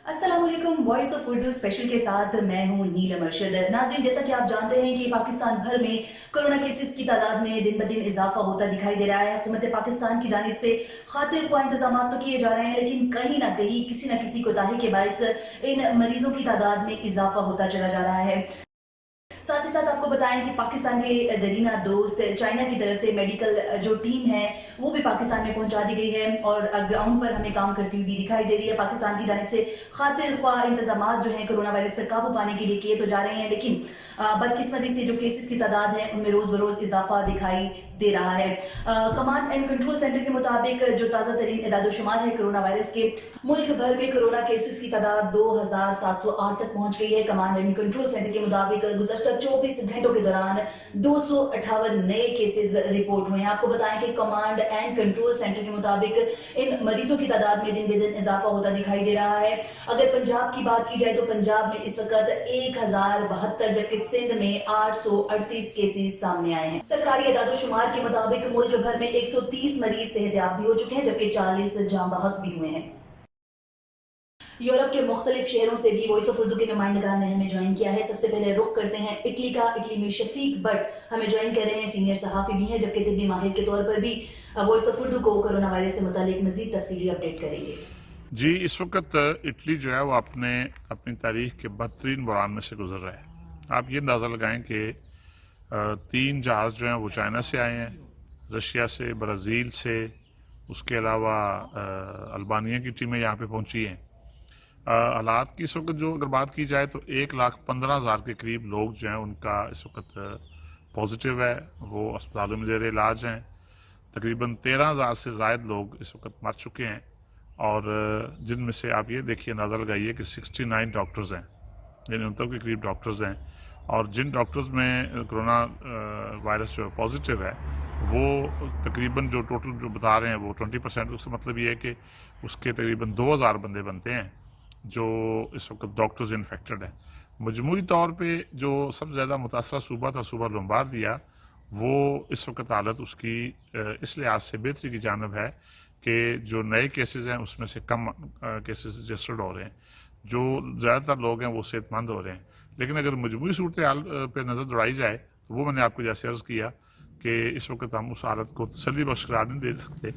अस्सलाम वालेकुम। Voice of Urdu special के साथ मैं हूं नीलम अरशद। नाज़रीन, जैसा कि आप जानते हैं कि पाकिस्तान भर में कोरोना केसेस की तादाद में दिन ब दिन इजाफा होता दिखाई दे रहा है। हुकूमत पाकिस्तान की जानिब से खातिर ख्वाह इंतजाम तो किए जा रहे हैं, लेकिन कहीं ना कहीं किसी न किसी कोताही के बायस इन मरीजों की तादाद में इजाफा होता चला जा रहा है। साथ ही साथ आपको बताएं कि पाकिस्तान के दरीना दोस्त चाइना की तरफ से मेडिकल जो टीम है वो भी पाकिस्तान में पहुंचा दी गई है और ग्राउंड पर हमें काम करती हुई भी दिखाई दे रही है। पाकिस्तान की जानिब से खातिर ख्वाह इंतजाम जो हैं कोरोना वायरस पर काबू पाने के लिए किए तो जा रहे हैं, लेकिन बदकिस्मती से जो केसेस की तादाद है उनमें रोज बरोज इजाफा दिखाई दे रहा है। कमांड एंड कंट्रोल सेंटर के मुताबिक जो ताज़ा तरीन इदादोशुमार है कोरोना वायरस के, मुल्क भर में कोरोना केसेस की तादाद 2708 तक पहुंच गई है। कमांड एंड कंट्रोल सेंटर के मुताबिक गुज़श्ता 24 घंटों के दौरान 258 नए केसेस रिपोर्ट हुए हैं। आपको बताएं कि कमांड एंड कंट्रोल सेंटर के मुताबिक इन मरीजों की तादाद में दिन ब दिन इजाफा होता दिखाई दे रहा है। अगर पंजाब की बात की जाए तो पंजाब में इस वक्त 1072, जबकि सिंध में 838 केसेस सामने आए हैं। सरकारी इदादोशुमार के मुताबिक मुल्क भर में 130 मरीज सेहतयाब भी हो चुके हैं, जबकि 40 जाँ बहक भी हुए हैं। यूरोप के मुख्तलिफ शहरों से भी वॉइस ऑफ उर्दू के नुमाइंदगान ने हमें ज्वाइन किया है। सबसे पहले रुख करते हैं इटली का। इटली में शफीक भट्ट हमें ज्वाइन कर रहे हैं, सीनियर सहाफ़ी भी हैं, जबकि तिब्बी माहिर के तौर पर भी वॉइस ऑफ उर्दू को कोरोना वायरस से मुतालिक मजीद तफसीली अपडेट करेंगे। जी, इस वक्त इटली जो है वो अपनी तारीख के बदतरीन बहरान में से गुजर रहा है। आप ये अंदाज़ा लगाएं कि 3 जहाज़ जो हैं वो चाइना से आए हैं, रशिया से, ब्राज़ील से, उसके अलावा अल्बानिया की टीमें यहाँ पे पहुँची हैं। हालात की इस वक्त जो अगर बात की जाए तो 1,15,000 के करीब लोग जो हैं उनका इस वक्त पॉजिटिव है, वो अस्पतालों में ज़ेर इलाज हैं। तकरीबन 13,000 से ज़ायद लोग इस वक्त मर चुके हैं और जिनमें से आप ये देखिए, अंदाज़ा लगाइए कि 69 डॉक्टर्स हैं, यानी 69 के करीब डॉक्टर्स हैं। और जिन डॉक्टर्स में कोरोना वायरस जो पॉजिटिव है वो तकरीबन जो टोटल जो बता रहे हैं वो 20%। उसका मतलब ये है कि उसके तकरीबन 2,000 बंदे बनते हैं जो इस वक्त डॉक्टर्स इन्फेक्टेड है। मजमूई तौर पे जो सबसे ज़्यादा मुतासरा सूबा था, सूबा लोम्बार्दिया, वो इस वक्त हालत उसकी इस लिहाज से बेहतरी की जानब है कि जो नए केसेस हैं उसमें से कम केसेस रजिस्टर्ड हो रहे हैं, जो ज़्यादातर लोग हैं वो सेहतमंद हो रहे हैं। लेकिन अगर मजमूई सूरत हाल पर नज़र दौड़ाई जाए तो वो मैंने आपको जैसे अर्ज़ किया कि इस वक्त हम उस हालत को तसल्ली बख्श करार नहीं दे सकते।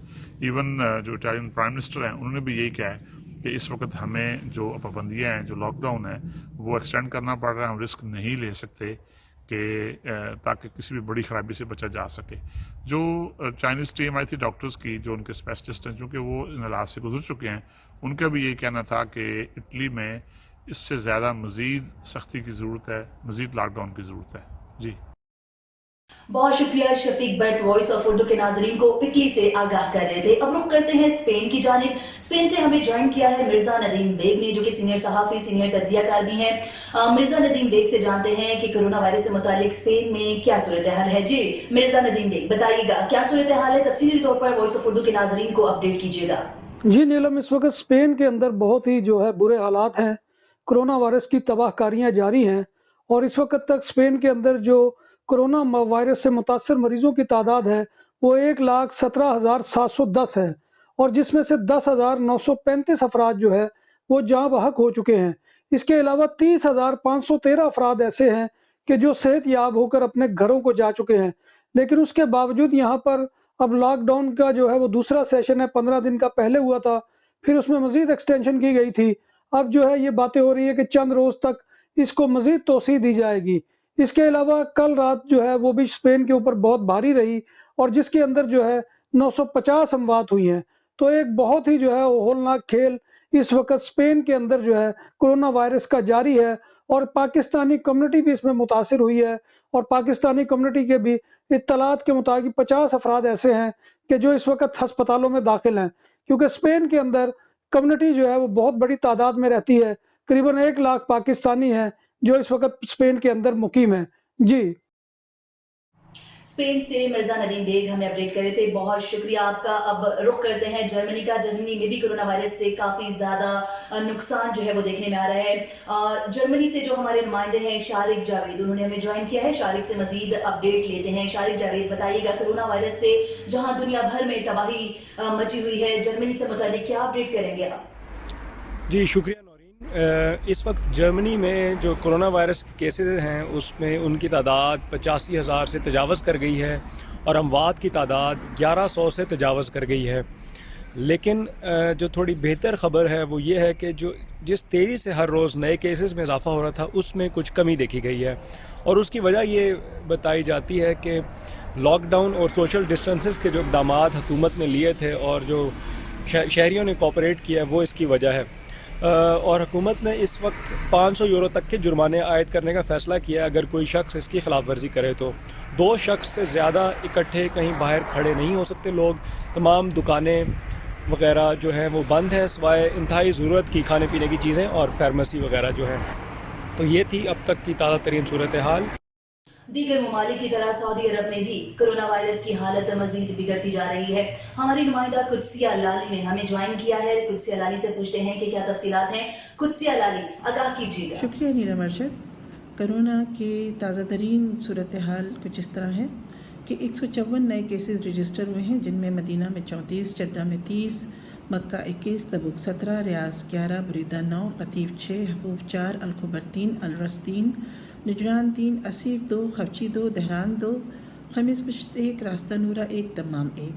इवन जो इटालियन प्राइम मिनिस्टर हैं उन्होंने भी यही कहा है कि इस वक्त हमें जो पाबंदियाँ हैं, जो लॉकडाउन है, वो एक्सटेंड करना पड़ रहा है। हम रिस्क नहीं ले सकते कि ताकि किसी भी बड़ी ख़राबी से बचा जा सके। जो चाइनीज़ टीम आई थी डॉक्टर्स की, जो उनके स्पेशलिस्ट हैं, चूँकि वो इन हालात से गुजर चुके हैं, उनका भी यही कहना था कि इटली में इससे ज़्यादा मज़ीद सख्ती की ज़रूरत है, मज़ीद लॉकडाउन की ज़रूरत है। जी, बहुत शुक्रिया शफीक भट्ट, वॉइस ऑफ उर्दू के नाजरीन को इटली से आगाह कर रहे थे। अब रुख करते हैं स्पेन की जानिब। स्पेन से हमें ज्वाइन किया है मिर्जा नदीम बेग ने, जो कि सीनियर सहाफ़ी, सीनियर तज्जियाकार भी हैं। मिर्जा नदीम बेग से जानते हैं कि कोरोना वायरस से मुतालिक स्पेन में क्या सूरत हाल है। जी मिर्जा नदीम बेग, बताइएगा क्या सूरत हाल है, तफसीली तौर पर वॉइस ऑफ उर्दू के नाजरीन को अपडेट कीजिएगा। जी नीलम, इस वक्त स्पेन के अंदर बहुत ही जो है बुरे हालात हैं। कोरोना वायरस की तबाहकारियां जारी हैं और इस वक्त तक स्पेन के अंदर जो कोरोना वायरस से मुतासर मरीजों की तादाद है वो 1,17,710 है और जिसमें से 10,935 अफराद जो है वो जाँ बहक हो चुके हैं। इसके अलावा 30,513 अफराद ऐसे हैं कि जो सेहत याब होकर अपने घरों को जा चुके हैं। लेकिन उसके बावजूद यहाँ पर अब लॉकडाउन का जो है वो दूसरा सेशन है, 15 दिन का पहले हुआ था, फिर उसमें मजीद एक्सटेंशन की गई थी। अब जो है ये बातें हो रही है कि चंद रोज तक इसको मजीद तोसी दी जाएगी। इसके अलावा कल रात जो है वो भी स्पेन के ऊपर बहुत भारी रही और जिसके अंदर जो है 950 अमवात हुई हैं। तो एक बहुत ही जो है होलनाक खेल इस वक्त स्पेन के अंदर जो है कोरोना वायरस का जारी है और पाकिस्तानी कम्युनिटी भी इसमें मुतासिर हुई है। और पाकिस्तानी कम्युनिटी के भी इत्तलात के मुताबिक 50 अफराद ऐसे हैं कि जो इस वक्त अस्पतालों में दाखिल हैं, क्योंकि स्पेन के अंदर कम्युनिटी जो है वो बहुत बड़ी तादाद में रहती है। करीबन 1 लाख पाकिस्तानी हैं जो इस वक्त स्पेन के अंदर मुकीम है। जी, स्पेन से मिर्जा नदीम बेग हमें अपडेट कर रहे थे, बहुत शुक्रिया आपका। अब रुख करते हैं जर्मनी का। जर्मनी में भी कोरोना वायरस से काफ़ी ज़्यादा नुकसान जो है वो देखने में आ रहा है। जर्मनी से जो हमारे नुमाइंदे हैं शारिक जावेद, उन्होंने हमें ज्वाइन किया है। शारिक से मजीद अपडेट लेते हैं। शारिक जावेद, बताइएगा कोरोना वायरस से जहाँ दुनिया भर में तबाही मची हुई है, जर्मनी से मुतालिक क्या अपडेट करेंगे आप? जी शुक्रिया नौरीन। اس وقت جرمنی میں جو کرونا وائرس کے کیسز ہیں اس میں ان کی تعداد 85,000 سے تجاوز کر گئی ہے اور اموات کی تعداد 1100 سے تجاوز کر گئی ہے. لیکن جو تھوڑی بہتر خبر ہے وہ یہ ہے کہ جس تیزی سے ہر روز نئے کیسز میں اضافہ ہو رہا تھا اس میں کچھ کمی دیکھی گئی ہے، اور اس کی وجہ یہ بتائی جاتی ہے کہ لاک ڈاؤن اور سوشل ڈسٹنسز کے جو اقدامات حکومت نے لیے تھے اور جو شہریوں نے کوآپریٹ کیا ہے وہ اس کی وجہ ہے. اور حکومت نے اس وقت 500 یورو تک کے جرمانے عائد کرنے کا فیصلہ کیا ہے اگر کوئی شخص اس کی خلاف ورزی کرے تو. 2 شخص سے زیادہ اکٹھے کہیں باہر کھڑے نہیں ہو سکتے لوگ. تمام دکانیں وغیرہ جو ہیں وہ بند ہیں سوائے انتہائی ضرورت کی کھانے پینے کی چیزیں اور فارمیسی وغیرہ جو ہے. تو یہ تھی اب تک کی تازہ ترین صورتحال. دیگر ممالک کی طرح سعودی عرب میں بھی کرونا وائرس کی حالت مزید بگڑتی جا رہی ہے. ہماری نمائندہ قدسیہ لالی نے ہمیں جوائن کیا ہے. قدسیہ لالی سے پوچھتے ہیں کہ کیا تفصیلات ہیں. قدسیہ لالی آگاہ کیجیے گا. شکریہ نیلم ارشد. کرونا کی تازہ ترین صورتحال کچھ اس طرح ہے کہ 154 نئے کیسز رجسٹر ہوئے ہیں، جن میں مدینہ میں 34، جدہ میں 30، مکہ 21، تبوک 17، ریاض 11، بریدہ 9، قطیف 6، حقوف 4، الخبر 3، الرس 3، نجران 3، اسیر 2، خفچی 2، دہران 2، خمیس بشت 1، راستہ نورہ 1، دمام 1۔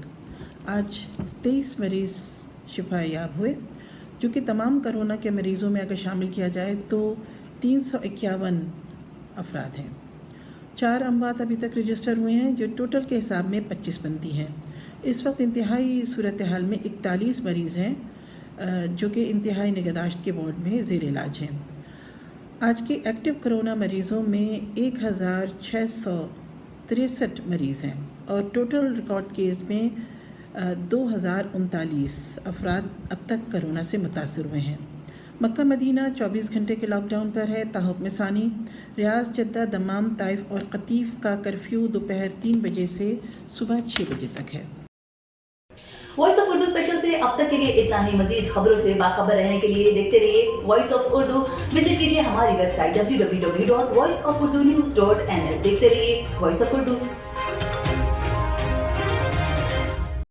آج 23 مریض شفا یاب ہوئے، جو کہ تمام کرونا کے مریضوں میں اگر شامل کیا جائے تو 351 افراد ہیں۔ 4 اموات ابھی تک رجسٹر ہوئے ہیں، جو ٹوٹل کے حساب میں 25 بنتی ہیں۔ اس وقت انتہائی صورتحال میں 41 مریض ہیں جو کہ انتہائی نگہداشت کے وارڈ میں زیر علاج ہیں۔ آج کے ایکٹیو کرونا مریضوں میں 1663 مریض ہیں اور ٹوٹل ریکارڈ کیس میں 2039 افراد اب تک کرونا سے متاثر ہوئے ہیں۔ مکہ مدینہ 24 گھنٹے کے لاک ڈاؤن پر ہے تاحکم ثانی۔ ریاض، جدہ، دمام، طائف اور قطیف کا کرفیو دوپہر 3 بجے سے صبح 6 بجے تک ہے۔ وائس آف اردو اسپیشل سے اب تک کے لیے اتنا ہی۔ مزید خبروں سے باخبر رہنے کے لیے دیکھتے رہیے وائس آف اردو۔ وزٹ کیجیے ہماری ویب سائٹ www.voiceofurdunews.nl۔ دیکھتے رہیے وائس آف اردو۔